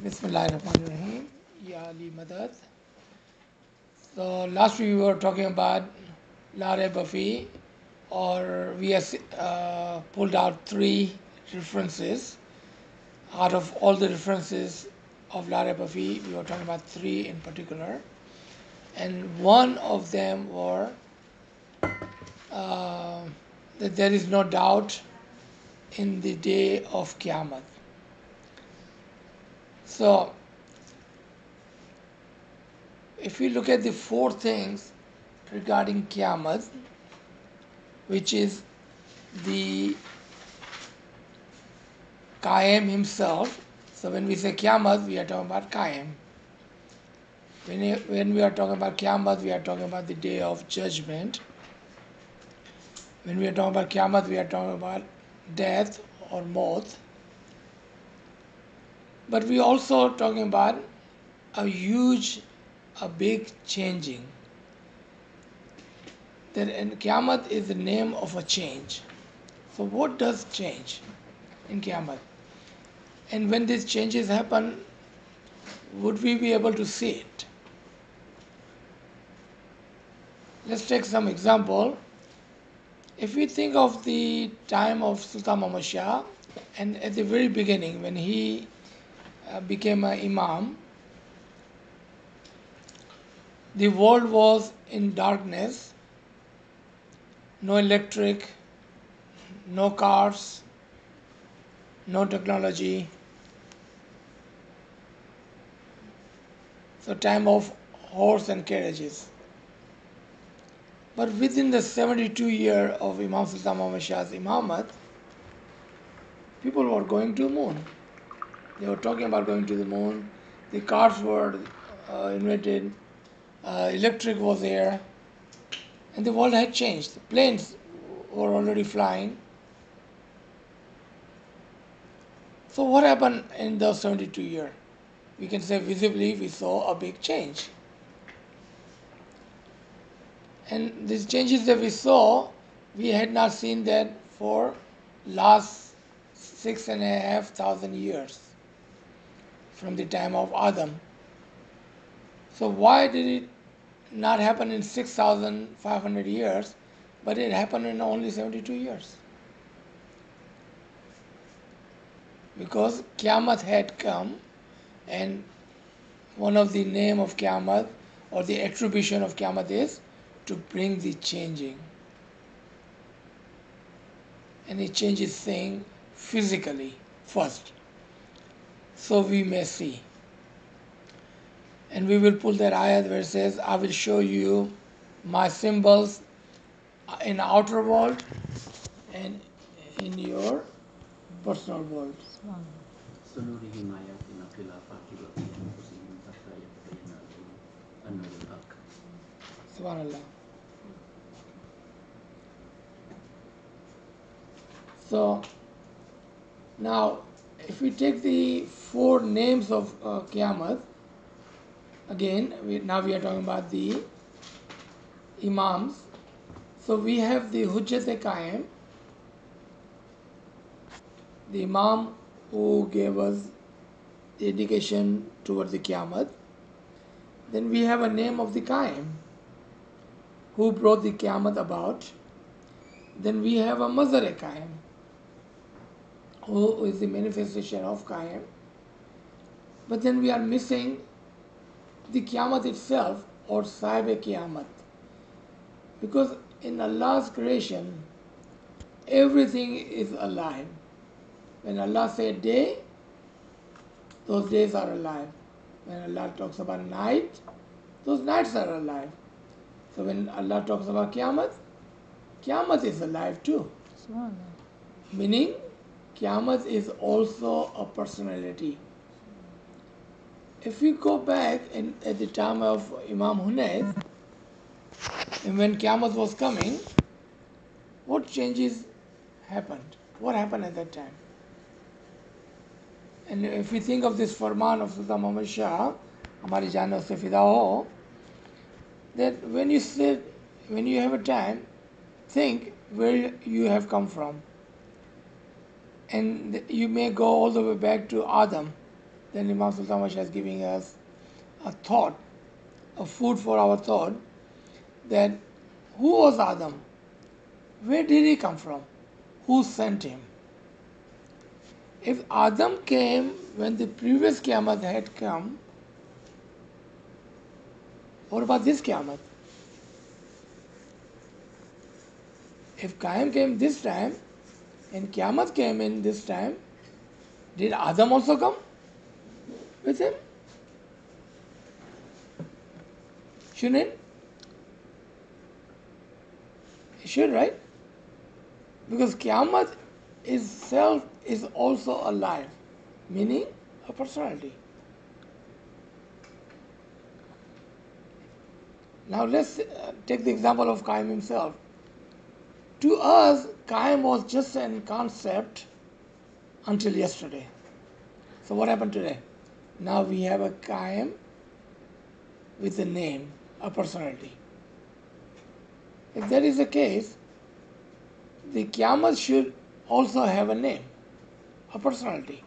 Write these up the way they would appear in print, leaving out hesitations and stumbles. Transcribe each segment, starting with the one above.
Bismillahirrahmanirrahim. Ya Ali Madad. So last week we were talking about RAJPARI, or we have pulled out three references. Out of all the references of RAJPARI, we were talking about three in particular. And one of them were uh, that there is no doubt in the day of Qiyamah. So if we look at the four things regarding Qiyamah, which is the Qaim himself. So when we say Qiyamah, we are talking about Qaim. When we are talking about Qiyamah, we are talking about the day of judgment. When we are talking about Qiyamah, we are talking about death or maut. But we are also talking about a big changing. And Qiyamah is the name of a change. So what does change in Qiyamah? And when these changes happen, would we be able to see it? Let's take some example. If we think of the time of Sultan Muhammad Shah, and at the very beginning when he became an imam, the world was in darkness, no electric, no cars, no technology. So time of horse and carriages. But within the 72 years of Imam Sultan Muhammad Shah's imamat, people were going to the moon. They were talking about going to the moon. The cars were invented. Electric was there. And the world had changed. The planes were already flying. So what happened in those 72 years? We can say visibly we saw a big change. And these changes that we saw, we had not seen that for last 6,500 years from the time of Adam. So why did it not happen in 6,500 years, but it happened in only 72 years? Because Qiyamah had come, and one of the name of Qiyamah or the attribution of Qiyamah is to bring the changing. And it changes thing physically first, so we may see. And we will pull that ayat where it says, I will show you my symbols in outer world and in your personal world. سنريهم آياتنا في الآفاق وفي أنفسهم حتى يتبين لهم أنه الحق. Subhanallah. So now if we take the four names of Qiyamah, again now we are talking about the Imams. So we have the Hujjat-e-Qaim, the Imam who gave us the indication towards the Qiyamah. Then we have a name of the Qaim who brought the Qiyamah about. Then we have a Mazhar-e-Qaim who is the manifestation of Qaim. But then we are missing the Qiyamah itself, or Sahib-e-Qiyamah. Because in Allah's creation, everything is alive. When Allah said day, those days are alive. When Allah talks about night, those nights are alive. So when Allah talks about Qiyamah, Qiyamah is alive too. Meaning, Qiyamah is also a personality. If we go back at the time of Imam Hunayf, and when Qiyamah was coming, what changes happened? What happened at that time? And if we think of this Farman of Sultan Muhammad Shah, Hamari Jana se fida ho, that when you have a time, think where you have come from. And you may go all the way back to Adam, then Imam Sultan Masha is giving us a thought, a food for our thought, that who was Adam? Where did he come from? Who sent him? If Adam came when the previous Qiyamah had come, what about this Qiyamah? If Qiyam came this time and Qiyamah came in this time, did Adam also come with him? Shouldn't it? It should, right? Because Qiyamah itself is also alive, meaning a personality. Now let's take the example of Qaim himself. To us, Qaim was just a concept until yesterday. So what happened today? Now we have a Qaim with a name, a personality. If that is the case, the Qiyamah should also have a name, a personality.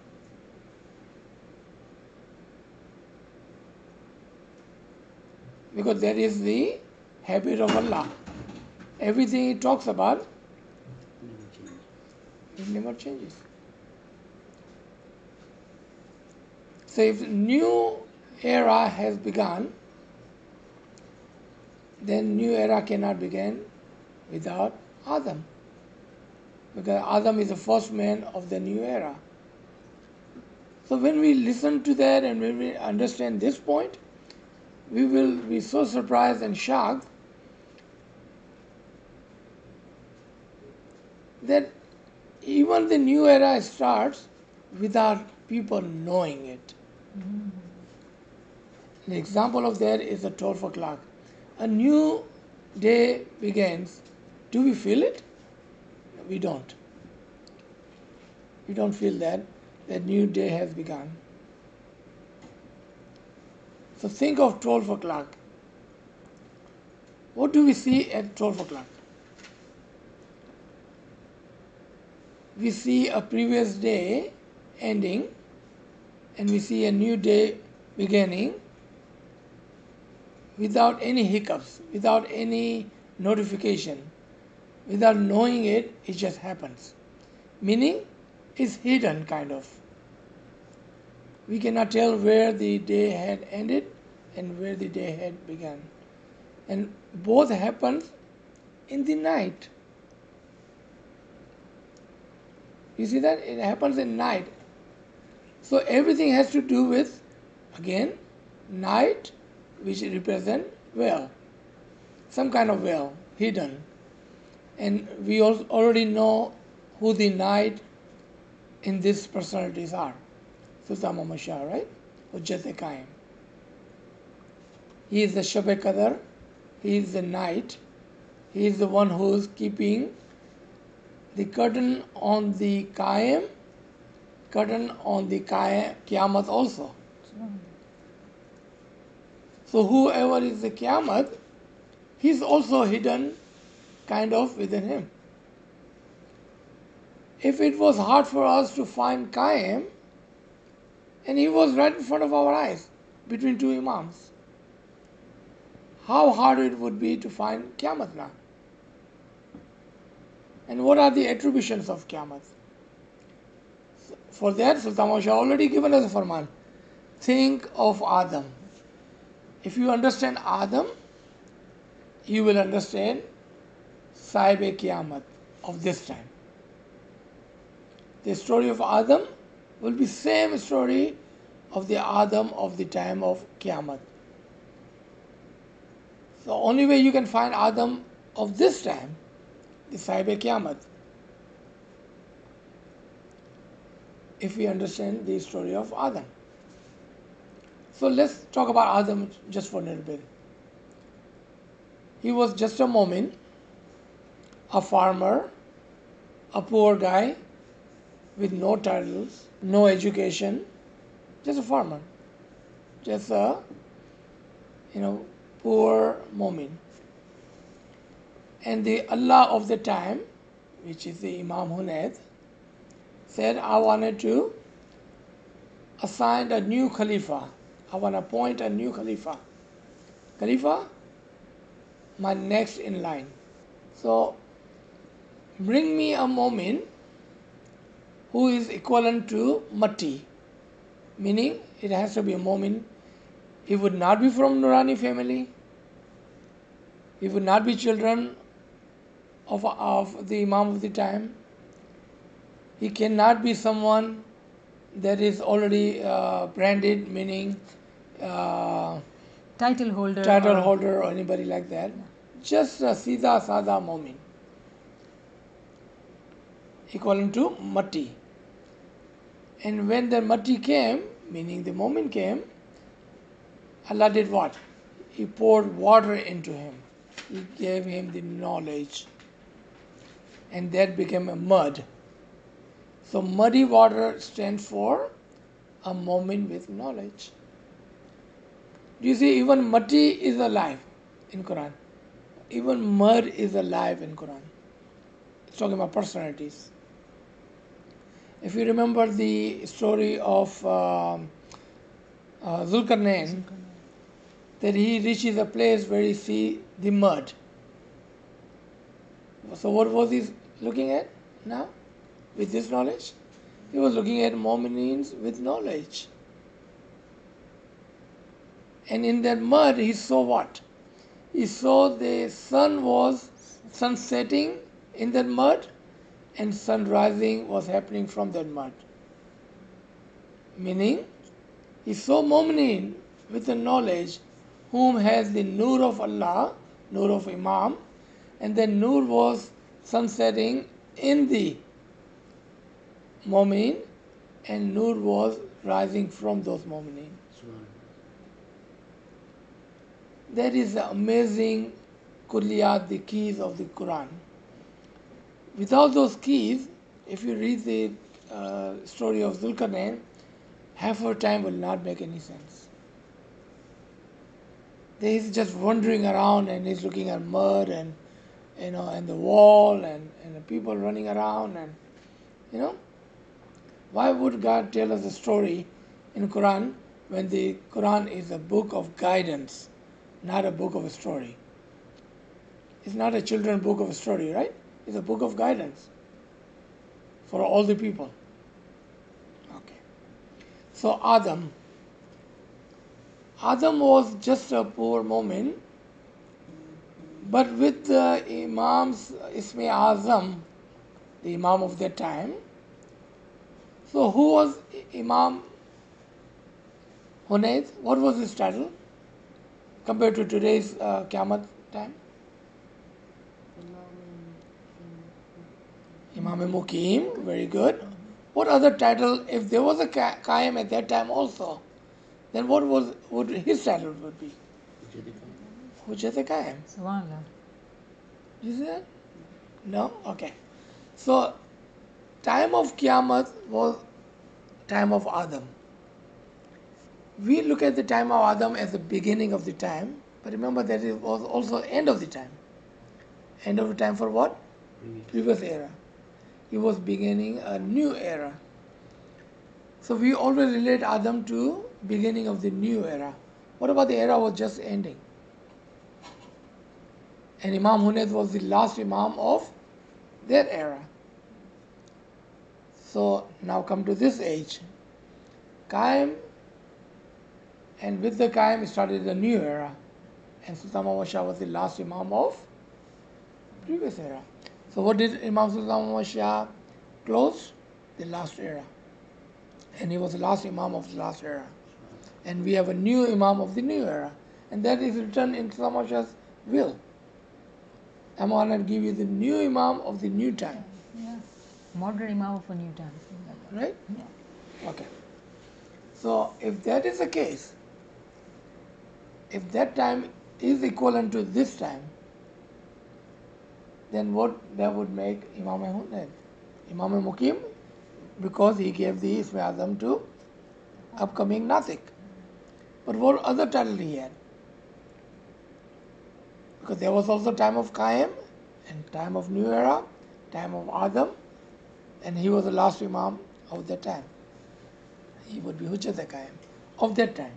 Because that is the habit of Allah. Everything He talks about, it never changes. So if new era has begun, then new era cannot begin without Adam. Because Adam is the first man of the new era. So when we listen to that and when we understand this point, we will be so surprised and shocked that even the new era starts without people knowing it. The example of that is the 12 o'clock. A new day begins. Do we feel it? We don't. We don't feel that new day has begun. So think of 12 o'clock. What do we see at 12 o'clock? We see a previous day ending and we see a new day beginning without any hiccups, without any notification, without knowing it, it just happens. Meaning, it's hidden kind of. We cannot tell where the day had ended and where the day had begun. And both happens in the night. You see that? It happens in night. So everything has to do with, again, night, which represent veil. Some kind of veil, hidden. And we already know who the night in these personalities are. Sultan Muhammad Shah, right? Hujjat Qaim. He is the Shab-e Qadr. He is the night. He is the one who is keeping the curtain on the Qaim, curtain on the Qiyamah also. So whoever is the Qiyamah, he is also hidden kind of within him. If it was hard for us to find Qaim, and he was right in front of our eyes, between two Imams, how hard it would be to find Qiyamah now? And what are the attributions of Qiyamah? For that, Sultan Masha already given us a farman. Think of Adam. If you understand Adam, you will understand Sahib-e-Qiyamah of this time. The story of Adam will be same story of the Adam of the time of Qiyamah. The only way you can find Adam of this time is Sahib-e-Qiyamah. If we understand the story of Adam. So let's talk about Adam just for a little bit. He was just a mu'min, a farmer, a poor guy with no titles, no education, just a farmer, just a poor mu'min. And the Allah of the time, which is the Imam Hunayd, said, I wanted to assigned a new Khalifa. I want to appoint a new Khalifa. Khalifa, my next in line. So bring me a Mu'min who is equivalent to Matti, meaning it has to be a Mu'min. He would not be from Nurani family. He would not be children of the Imam of the time. He cannot be someone that is already branded, meaning title holder or anybody like that. Just a Sida Sada Mu'min, equivalent to Matti. And when the Matti came, meaning the Mu'min came, Allah did what? He poured water into him. He gave him the knowledge. And that became a mud. So muddy water stands for a Mu'min with knowledge. Do you see, even Matti is alive in Quran. Even mud is alive in Quran. It's talking about personalities. If you remember the story of Zulkarnain, that he reaches a place where he sees the mud. So what was he looking at now with this knowledge? He was looking at Mu'minins with knowledge. And in that mud he saw what? He saw the sun setting in that mud and sun rising was happening from that mud. Meaning, he saw Mu'minin with the knowledge whom has the Nur of Allah, Nur of Imam, and the Nur was sunsetting in the Mu'min and Nur was rising from those Mu'minin. That is the amazing kulliyat, the keys of the Quran. Without those keys, if you read the story of Zulkarnain, half of time will not make any sense. He's just wandering around and he's looking at mud and and the wall and the people running around and why would God tell us a story in Quran when the Quran is a book of guidance, not a book of a story? It's not a children's book of a story, right? It's a book of guidance for all the people. Okay. So Adam was just a poor moment, but with the Imam's Isme Azam, the Imam of that time. So who was Imam Hunayd? What was his title compared to today's Qiyamah time? Imam Muqim, very good. What other title, if there was a Qaim at that time also, then what would his title would be? Hujjat Qaim. Subhanallah. You see that? No? Okay. So, time of Qiyamah was time of Adam. We look at the time of Adam as the beginning of the time, but remember that it was also end of the time. End of the time for what? Previous era. He was beginning a new era. So we always relate Adam to beginning of the new era. What about the era was just ending? And Imam Hunayd was the last Imam of their era. So now come to this age. Qaim, and with the Qaim started the new era. And Sultan Muhammad Shah was the last Imam of previous era. So what did Imam Sultan Muhammad Shah close? The last era. And he was the last Imam of the last era. And we have a new Imam of the new era. And that is written in Sultan Muhammad Shah's will. I'm going to give you the new Imam of the new time. Yeah. Modern Imam of a new time. Right? Yeah. Okay. So if that is the case, if that time is equivalent to this time, then what that would make Imam Hunayd? Imam Muqim, because he gave the Isme Azam to upcoming Natik. But what other title he had? Because there was also time of Qaim and time of New Era, time of Adam, and he was the last Imam of that time. He would be Hujjat Qaim of that time.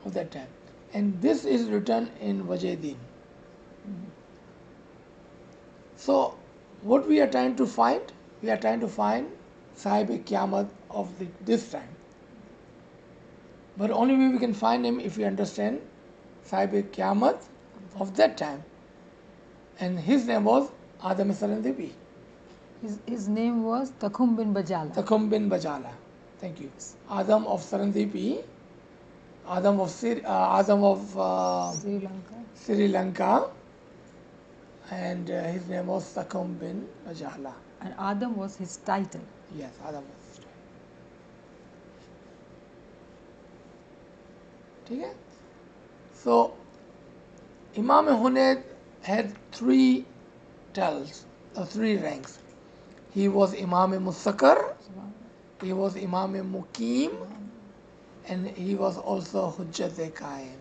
Of that time. And this is written in Wajahdin. So, what we are trying to find? We are trying to find Sahib-e-Qiyamah of this time. But only way we can find him if we understand Sahib-e-Qiyamah of that time. And his name was Adam Sarandibi. His name was Takhum bin Bajala. Takhum bin Bajala. Thank you. Adam of Sarandibi, Adam of Sri Lanka. Sri Lanka, and his name was Takhum bin Bajala. And Adam was his title. Yes, Adam was his title. Okay? So, Imam Hunayd had three titles, or three ranks. He was Imam Musakar, he was Imam Muqim, and he was also Hujjat Qaim.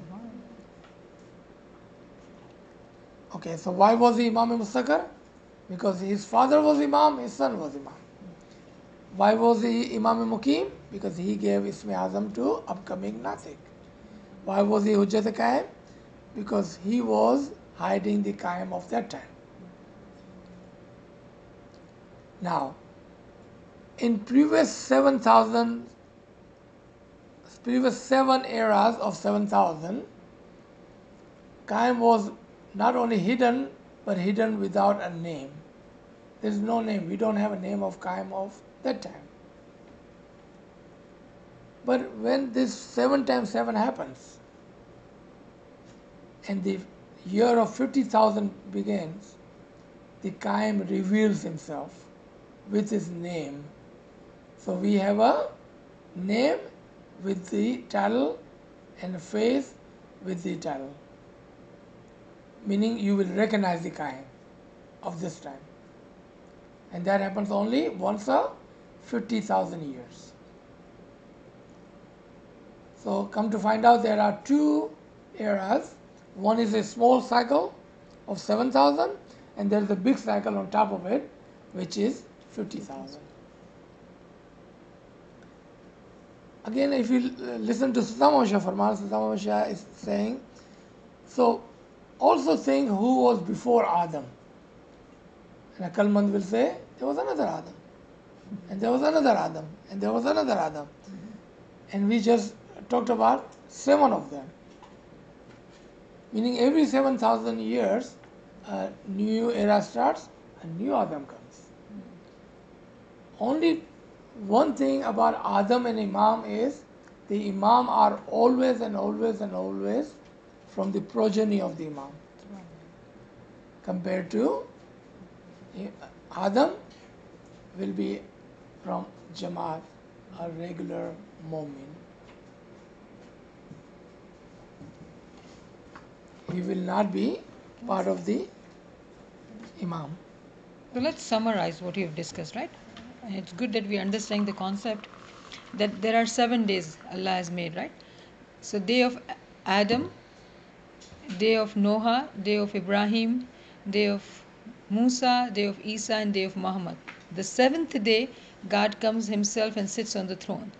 Okay, so why was he Imam Musakar? Because his father was Imam, his son was Imam. Why was he Imam Muqim? Because he gave Ismi Azam to upcoming Nasik. Why was he Hujjat Qaim? Because he was hiding the Qaim of that time. Now, in previous 7 eras of 7,000, Qaim was not only hidden, but hidden without a name. There is no name. We don't have a name of Qaim of that time. But when this 7 times 7 happens, and the year of 50,000 begins, the Qaim reveals himself with his name. So we have a name with the title and a face with the title. Meaning you will recognize the Qaim of this time. And that happens only once a 50,000 years. So come to find out, there are 2 eras. One is a small cycle of 7,000, and there is a big cycle on top of it, which is 50,000. Again, if you listen to Sultan Farman, Sultan Shah is saying, so also saying who was before Adam. And Akalmand will say, there was another Adam, and there was another Adam, and there was another Adam. And we just talked about 7 of them. Meaning every 7,000 years, a new era starts, a new Adam comes. Only one thing about Adam and Imam is the Imam are always and always and always from the progeny of the Imam. Compared to Adam will be from Jamaat, a regular Mu'min. He will not be part of the Imam. So let's summarize what you've discussed, right? And it's good that we understand the concept that there are 7 days Allah has made, right? So day of Adam, day of Noah, day of Ibrahim, day of Musa, day of Isa, and day of Muhammad. The 7th day, God comes himself and sits on the throne.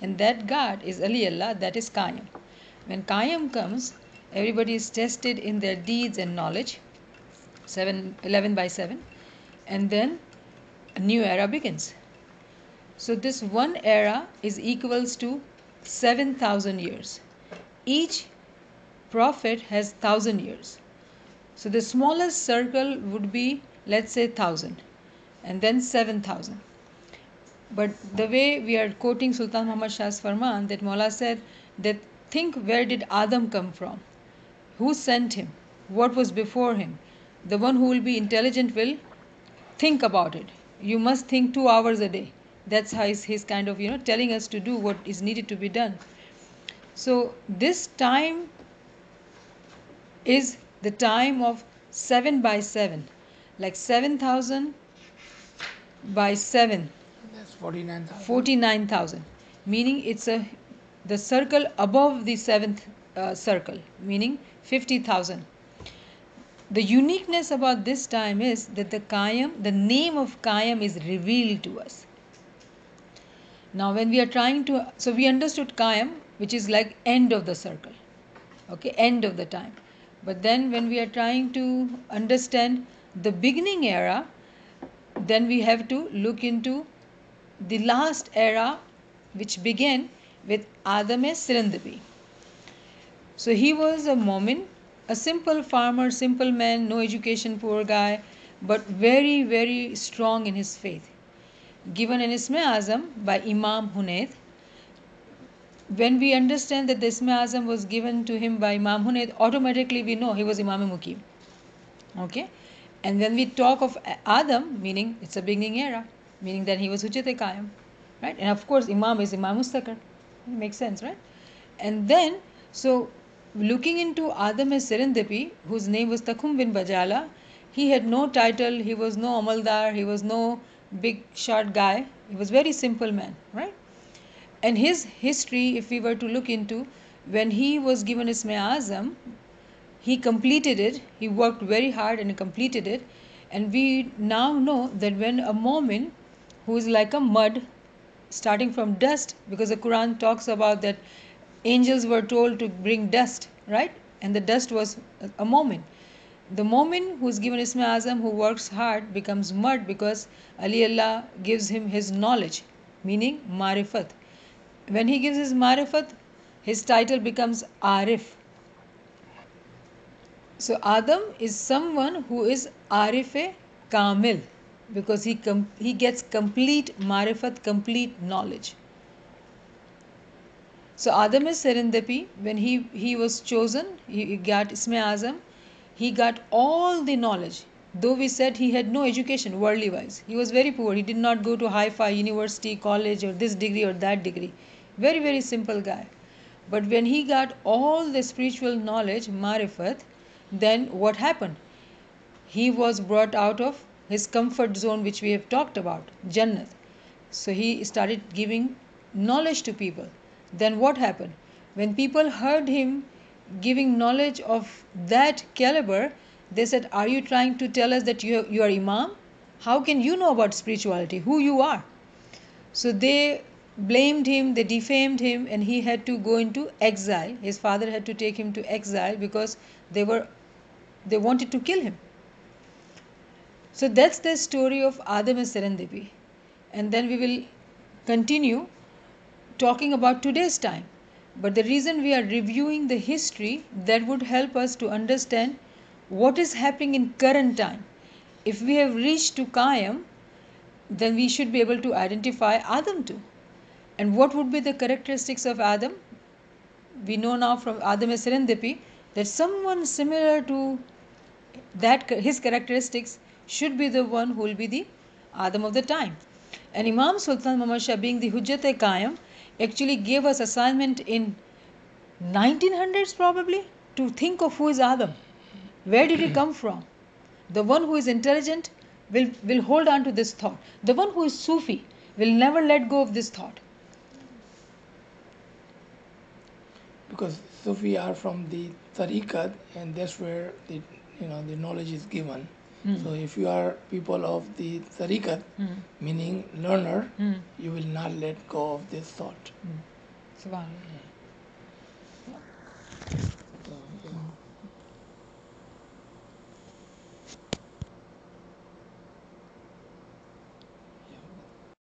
And that God is Ali Allah, that is Qayyum. When Qayyum comes, everybody is tested in their deeds and knowledge, 11 by 7, and then a new era begins. So this one era is equals to 7,000 years. Each prophet has 1,000 years. So the smallest circle would be, let's say, 1,000, and then 7,000. But the way we are quoting Sultan Muhammad Shah's Farman, that Maula said that think, where did Adam come from? Who sent him? What was before him? The one who will be intelligent will think about it. You must think 2 hours a day. That's how he's kind of, telling us to do what is needed to be done. So this time is the time of 7 by 7. Like 7,000 by 7. That's 49,000. 49,000. Meaning it's the circle above the 7th circle. Meaning 50,000. The uniqueness about this time is that the name of Qayyum is revealed to us. Now, when we are trying to, so we understood Kayam, which is like end of the circle, okay, end of the time. But then when we are trying to understand the beginning era, then we have to look into the last era, which began with Adam Sirandabi. So he was a Momin, a simple farmer, simple man, no education, poor guy, but very, very strong in his faith. Given an Isme Azam by Imam Hunayd. When we understand that the Isme Azam was given to him by Imam Hunayd, automatically we know he was Imam Muqim. Okay? And when we talk of Adam, meaning it's a beginning era, meaning that he was Hujjat-e-Qaim. Right? And of course, Imam is Imam Mustaqar. It makes sense, right? And then, so looking into Adam Sirandabi, whose name was Takum bin Bajala, he had no title, he was no Amaldar, he was no big short guy, he was very simple man, right? And his history, if we were to look into, when he was given Isme Azam, he completed it, he worked very hard and completed it. And we now know that when a Momin, who is like a mud, starting from dust, because the Quran talks about that angels were told to bring dust, right? And the dust was a Momin. The Momin who is given Isme Azam, who works hard, becomes mud because Ali Allah gives him his knowledge, meaning Marifat. When he gives his Marifat, his title becomes Arif. So Adam is someone who is Arife Kamil because he gets complete Marifat, complete knowledge. So Adam is Sirandabi, when he was chosen, he got Isme Azam, he got all the knowledge. Though we said he had no education worldly wise, he was very poor, he did not go to hi-fi university, college, or this degree or that degree. Very, very simple guy. But when he got all the spiritual knowledge, Marifat, then what happened? He was brought out of his comfort zone, which we have talked about, Jannat. So he started giving knowledge to people. Then what happened? When people heard him giving knowledge of that caliber, they said, are you trying to tell us that you are Imam? How can you know about spirituality? Who you are? So they blamed him, they defamed him, and he had to go into exile. His father had to take him to exile because they wanted to kill him. So that's the story of Adam and Sirandabi. And then we will continue talking about today's time. But the reason we are reviewing the history, that would help us to understand what is happening in current time. If we have reached to Kayam, then we should be able to identify Adam too. And what would be the characteristics of Adam? We know now from Adam and Sirandabi that someone similar to that, his characteristics, should be the one who will be the Adam of the time. And Imam Sultan Muhammad Shah, being the Hujjat-e-Qaim, actually gave us assignment in 1900s probably to think of who is Adam. Where did he come from? The one who is intelligent will hold on to this thought. The one who is Sufi will never let go of this thought. Because Sufi are from the tariqat, and that's where the knowledge is given. So if you are people of the tariqat, meaning learner, you will not let go of this thought. Subhanallah. So, yeah.